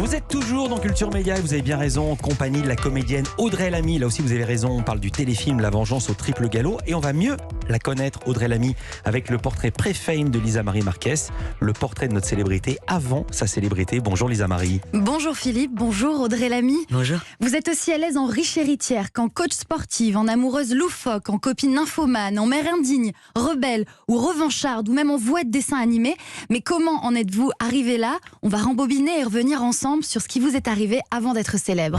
Vous êtes toujours dans Culture Média et vous avez bien raison, en compagnie de la comédienne Audrey Lamy. Là aussi vous avez raison, on parle du téléfilm La Vengeance au triple galop et on va mieux la connaître, Audrey Lamy, avec le portrait pré-fame de Lisa Marie Marquez, le portrait de notre célébrité avant sa célébrité. Bonjour Lisa Marie. Bonjour Philippe, bonjour Audrey Lamy. Bonjour. Vous êtes aussi à l'aise en riche héritière qu'en coach sportive, en amoureuse loufoque, en copine nymphomane, en mère indigne, rebelle ou revancharde ou même en voix de dessin animé. Mais comment en êtes-vous arrivé là? On va rembobiner et revenir ensemble sur ce qui vous est arrivé avant d'être célèbre.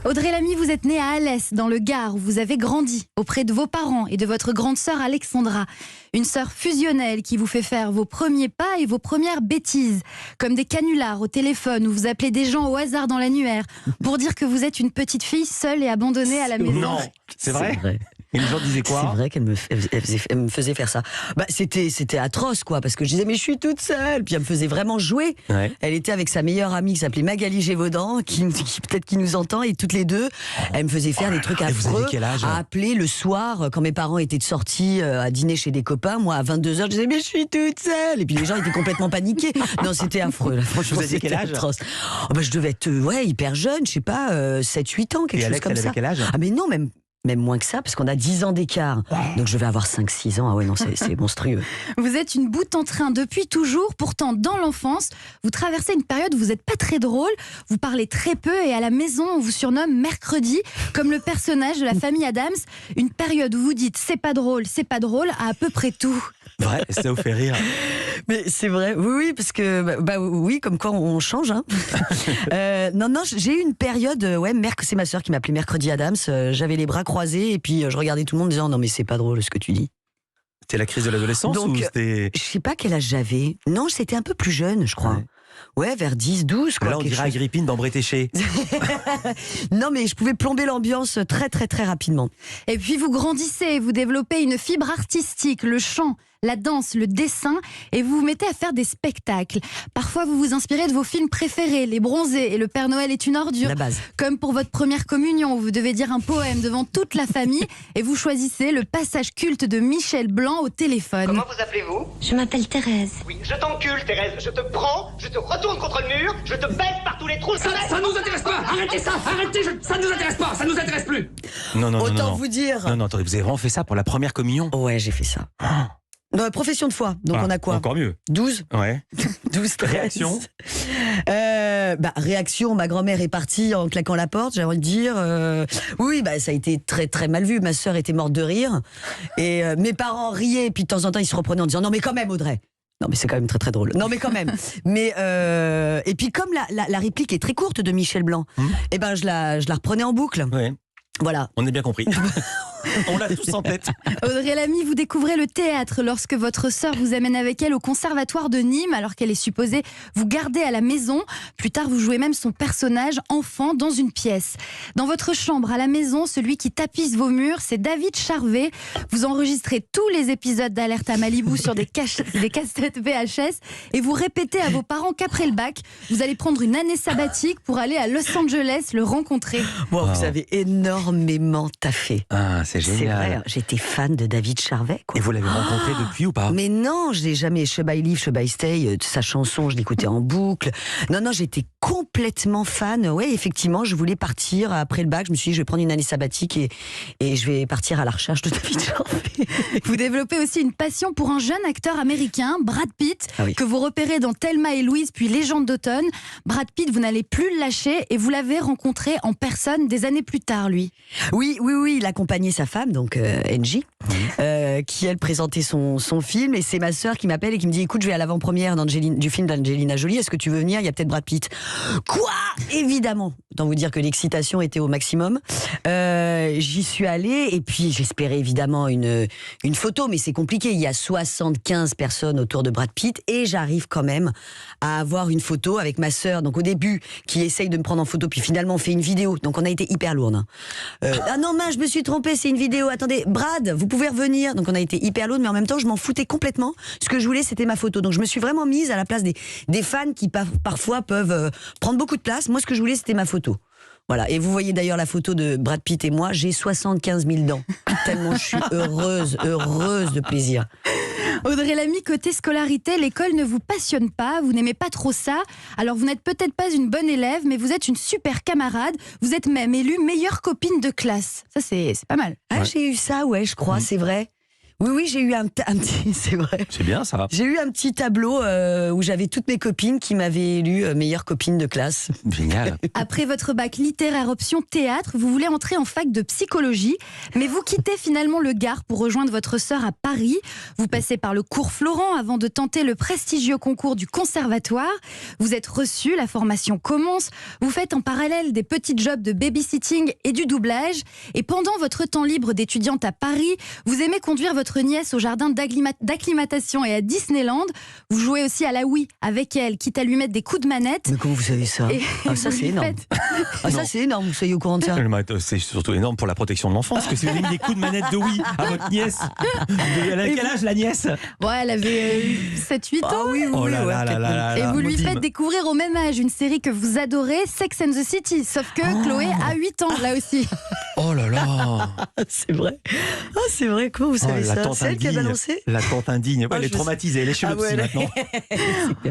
Audrey Lamy, vous êtes née à Alès, dans le Gard, où vous avez grandi, auprès de vos parents et de votre grande sœur Alexandra. Une sœur fusionnelle qui vous fait faire vos premiers pas et vos premières bêtises, comme des canulars au téléphone où vous appelez des gens au hasard dans l'annuaire pour dire que vous êtes une petite fille seule et abandonnée à la maison. Non, c'est vrai. Et les gens disaient quoi? C'est vrai qu'elle me faisait faire ça. Bah, c'était atroce, quoi, parce que je disais, mais je suis toute seule. Puis elle me faisait vraiment jouer. Ouais. Elle était avec sa meilleure amie qui s'appelait Magali Gévaudan, qui peut-être qui nous entend, et toutes les deux, elle me faisait faire des trucs affreux, à appeler le soir, quand mes parents étaient sortis à dîner chez des copains. Moi, à 22h, je disais, mais je suis toute seule. Et puis les gens étaient complètement paniqués. Non, c'était affreux. Là. Franchement, vous aviez quel âge? Atroce. Oh, bah, je devais être hyper jeune, je sais pas, 7-8 ans, quelque chose Alex, comme elle ça. Avait quel âge? Ah, mais non, même moins que ça, parce qu'on a 10 ans d'écart. Donc je vais avoir 5-6 ans. Ah ouais, non, c'est monstrueux. Vous êtes une boute en train depuis toujours. Pourtant, dans l'enfance, vous traversez une période où vous n'êtes pas très drôle. Vous parlez très peu et à la maison, on vous surnomme Mercredi, comme le personnage de la famille Addams. Une période où vous dites c'est pas drôle à peu près tout. Vrai, ça vous fait rire. Mais c'est vrai, oui, parce que, oui, comme quoi on change. Hein. Non, j'ai eu une période, c'est ma sœur qui m'appelait Mercredi Addams. J'avais les bras croisés et puis je regardais tout le monde en disant non, mais c'est pas drôle ce que tu dis. C'était la crise de l'adolescence ou c'était... Je sais pas quel âge j'avais. Non, c'était un peu plus jeune, je crois. Ouais, vers 10, 12. Quoi, là, on dirait Agrippine dans Bretéché. Non, mais je pouvais plomber l'ambiance très, très, très rapidement. Et puis, vous grandissez, vous développez une fibre artistique, le chant, la danse, le dessin, et vous vous mettez à faire des spectacles. Parfois, vous vous inspirez de vos films préférés, Les Bronzés et Le Père Noël est une ordure. La base. Comme pour votre première communion, où vous devez dire un poème devant toute la famille, et vous choisissez le passage culte de Michel Blanc au téléphone. Comment vous appelez-vous? Je m'appelle Thérèse. Oui, je t'encule, Thérèse. Je te prends, je te retourne contre le mur, je te baisse par tous les trous. Ça nous intéresse pas. Arrêtez ça, arrêtez. Ça nous intéresse pas, ça nous intéresse plus. Non. Autant vous dire. Non, attendez, vous avez vraiment fait ça pour la première communion? Ouais, j'ai fait ça. Dans la profession de foi, donc on a quoi? Encore mieux. 12. Ouais. 12, 13. Réaction? Réaction, ma grand-mère est partie en claquant la porte, j'ai envie de dire. Oui, ça a été très très mal vu. Ma sœur était morte de rire. Et mes parents riaient, et puis de temps en temps ils se reprenaient en disant non mais quand même Audrey. Non mais c'est quand même très très drôle. Non mais quand même. Mais et puis comme la réplique est très courte de Michel Blanc, je la reprenais en boucle. Ouais. Voilà. On est bien compris. On l'a tous en tête. Audrey Lamy, vous découvrez le théâtre lorsque votre sœur vous amène avec elle au conservatoire de Nîmes, alors qu'elle est supposée vous garder à la maison. Plus tard, vous jouez même son personnage enfant dans une pièce. Dans votre chambre à la maison, celui qui tapisse vos murs, c'est David Charvet. Vous enregistrez tous les épisodes d'Alerte à Malibu sur des cassettes VHS et vous répétez à vos parents qu'après le bac, vous allez prendre une année sabbatique pour aller à Los Angeles le rencontrer. Wow, vous avez énormément taffé. C'est génial. C'est vrai, j'étais fan de David Charvet. Quoi. Et vous l'avez rencontré depuis ou pas? Mais non, je l'ai jamais. Should I Live, Should I Stay, sa chanson, je l'écoutais en boucle. Non, j'étais complètement fan. Ouais, effectivement, je voulais partir après le bac. Je me suis dit, je vais prendre une année sabbatique et je vais partir à la recherche de David Charvet. Vous développez aussi une passion pour un jeune acteur américain, Brad Pitt, que vous repérez dans Thelma et Louise, puis Légende d'automne. Brad Pitt, vous n'allez plus le lâcher et vous l'avez rencontré en personne des années plus tard, lui. Oui, il accompagnait sa femme, donc Angie, qui elle présentait son film, et c'est ma sœur qui m'appelle et qui me dit écoute, je vais à l'avant-première du film d'Angelina Jolie, est-ce que tu veux venir? Il y a peut-être Brad Pitt. Quoi? Évidemment. Autant vous dire que l'excitation était au maximum. J'y suis allée et puis j'espérais évidemment une photo, mais c'est compliqué, il y a 75 personnes autour de Brad Pitt et j'arrive quand même à avoir une photo avec ma sœur, donc au début qui essaye de me prendre en photo, puis finalement on fait une vidéo, donc on a été hyper lourde. Ah non mince, je me suis trompée, c'est une vidéo, attendez, Brad, vous pouvez revenir. Donc on a été hyper lourde, mais en même temps je m'en foutais complètement. Ce que je voulais, c'était ma photo, donc je me suis vraiment mise à la place des fans qui parfois peuvent prendre beaucoup de place. Moi ce que je voulais, c'était ma photo. Voilà, et vous voyez d'ailleurs la photo de Brad Pitt et moi, j'ai 75 000 dents. Tellement je suis heureuse de plaisir. Audrey Lamy, côté scolarité, l'école ne vous passionne pas, vous n'aimez pas trop ça. Alors vous n'êtes peut-être pas une bonne élève, mais vous êtes une super camarade. Vous êtes même élue meilleure copine de classe. Ça, c'est pas mal. Ah, Ouais. j'ai eu ça, ouais, je crois, c'est vrai. Oui, j'ai eu un petit, c'est vrai. C'est bien ça. J'ai eu un petit tableau où j'avais toutes mes copines qui m'avaient élue meilleure copine de classe. Génial. Après votre bac littéraire option théâtre, vous voulez entrer en fac de psychologie, mais vous quittez finalement le Gard pour rejoindre votre sœur à Paris. Vous passez par le cours Florent avant de tenter le prestigieux concours du conservatoire. Vous êtes reçu, la formation commence. Vous faites en parallèle des petits jobs de babysitting et du doublage. Et pendant votre temps libre d'étudiante à Paris, vous aimez conduire votre nièce au jardin d'acclimatation et à Disneyland. Vous jouez aussi à la Wii avec elle, quitte à lui mettre des coups de manette. Mais comment vous savez ça? Et Ah, ça vous c'est lui énorme. faites- Ah, ça c'est énorme, vous soyez au courant de ça? C'est surtout énorme pour la protection de l'enfant, parce que si vous avez mis des coups de manette de Wii à votre nièce, elle a quel âge la nièce? Ouais, elle avait 7-8 ans. Ah oui, Oh là ouais, là là peut-être là là Et là, vous lui Maudine. faites découvrir au même âge une série que vous adorez, Sex and the City. Sauf que Chloé a 8 ans, là aussi. Oh là là. C'est vrai. Ah, c'est vrai, comment vous savez Oh, la ça? tante C'est elle qui a indigne. balancé? La tante indigne. Ouais, Ah, elle est je traumatisée, elle est chez Ah le psy ouais, maintenant.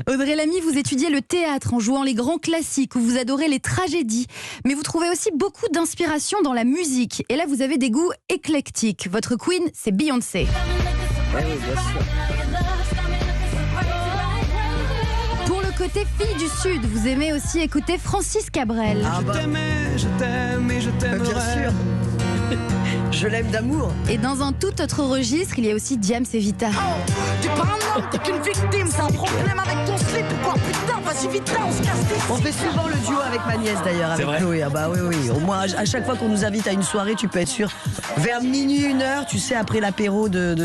Audrey Lamy, vous étudiez le théâtre en jouant les grands classiques, où vous adorez les tragédies. Mais vous trouvez aussi beaucoup d'inspiration dans la musique. Et là, vous avez des goûts éclectiques. Votre queen, c'est Beyoncé. Pour le côté fille du Sud, vous aimez aussi écouter Francis Cabrel. Ah bah, je t'aime et je bien sûr. Je l'aime d'amour. Et dans un tout autre registre, il y a aussi Diams et Vita. T'es pas un homme, t'es qu'une victime, c'est un problème avec ton slip ou quoi? Putain, vas-y vite là, on se casse les On fait souvent le duo avec ma nièce d'ailleurs, C'est avec vrai Chloé. Ah bah oui. Au moins, à chaque fois qu'on nous invite à une soirée, tu peux être sûr. Vers minuit, 1h, tu sais, après l'apéro de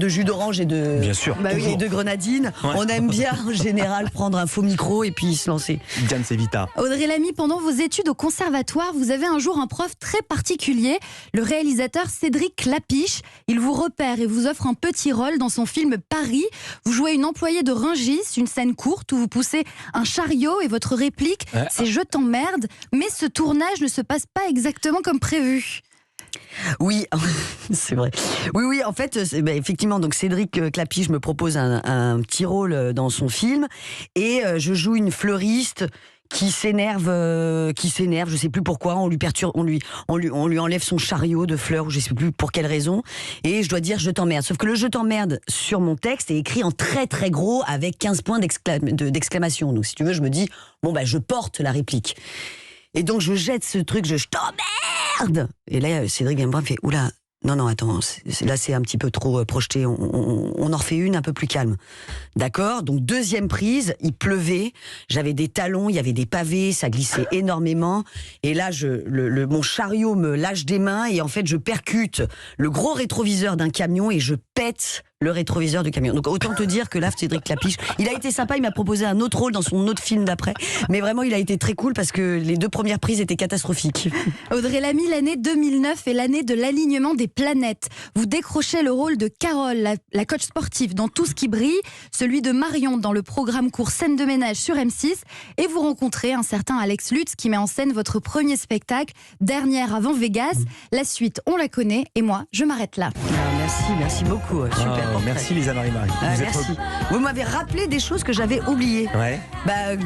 jus d'orange et de, Bien sûr. Bah oui. et de grenadine, Ouais. on aime bien en général prendre un faux micro et puis se lancer. Diane Sevita. Audrey Lamy, pendant vos études au conservatoire, vous avez un jour un prof très particulier, le réalisateur Cédric Clapiche. Il vous repère et vous offre un petit rôle dans son film Paris. Vous jouez une employée de Rungis, une scène courte où vous poussez un chariot et votre réplique, Ouais. c'est « Je t'emmerde ». Mais ce tournage ne se passe pas exactement comme prévu. Oui, c'est vrai. Oui, en fait, effectivement, donc Cédric Clapiche me propose un petit rôle dans son film et je joue une fleuriste qui s'énerve, je sais plus pourquoi, on lui perturbe, on lui enlève son chariot de fleurs, ou je sais plus pour quelle raison, et je dois dire je t'emmerde. Sauf que le je t'emmerde sur mon texte est écrit en très très gros avec 15 points d'exclamation. Donc si tu veux, je me dis bon bah je porte la réplique. Et donc je jette ce truc, je t'emmerde. Et là Cédric me fait oula. Non, attends, là c'est un petit peu trop projeté, on en refait une un peu plus calme. D'accord? Donc deuxième prise, il pleuvait, j'avais des talons, il y avait des pavés, ça glissait énormément, et là mon chariot me lâche des mains, et en fait je percute le gros rétroviseur d'un camion, et je pète le rétroviseur du camion. Donc autant te dire que là, Cédric Clapiche, il a été sympa, il m'a proposé un autre rôle dans son autre film d'après, mais vraiment il a été très cool parce que les deux premières prises étaient catastrophiques. Audrey Lamy, l'année 2009 est l'année de l'alignement des planètes. Vous décrochez le rôle de Carole, la coach sportive dans Tout ce qui brille, celui de Marion dans le programme court Scène de ménage sur M6, et vous rencontrez un certain Alex Lutz qui met en scène votre premier spectacle, Dernière avant Vegas. La suite, on la connaît, et moi, je m'arrête là. Merci beaucoup, super. Oh, merci Lisa Marie-Marie. Ah, Vous êtes- merci. Vous m'avez rappelé des choses que j'avais oubliées. Ouais,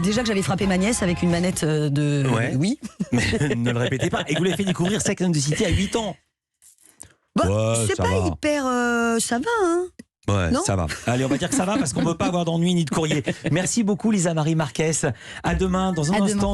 Déjà que j'avais frappé ma nièce avec une manette de... Ouais. Oui. mais ne le répétez pas. Et vous l'avez fait découvrir Sex and the City à 8 ans. Bah, Ouais, c'est ça pas va. hyper... ça va, hein. Ouais, Non ça va. Allez, on va dire que ça va parce qu'on ne veut pas avoir d'ennui ni de courrier. Merci beaucoup Lisa Marie Marquez. À demain, dans un À demain. instant.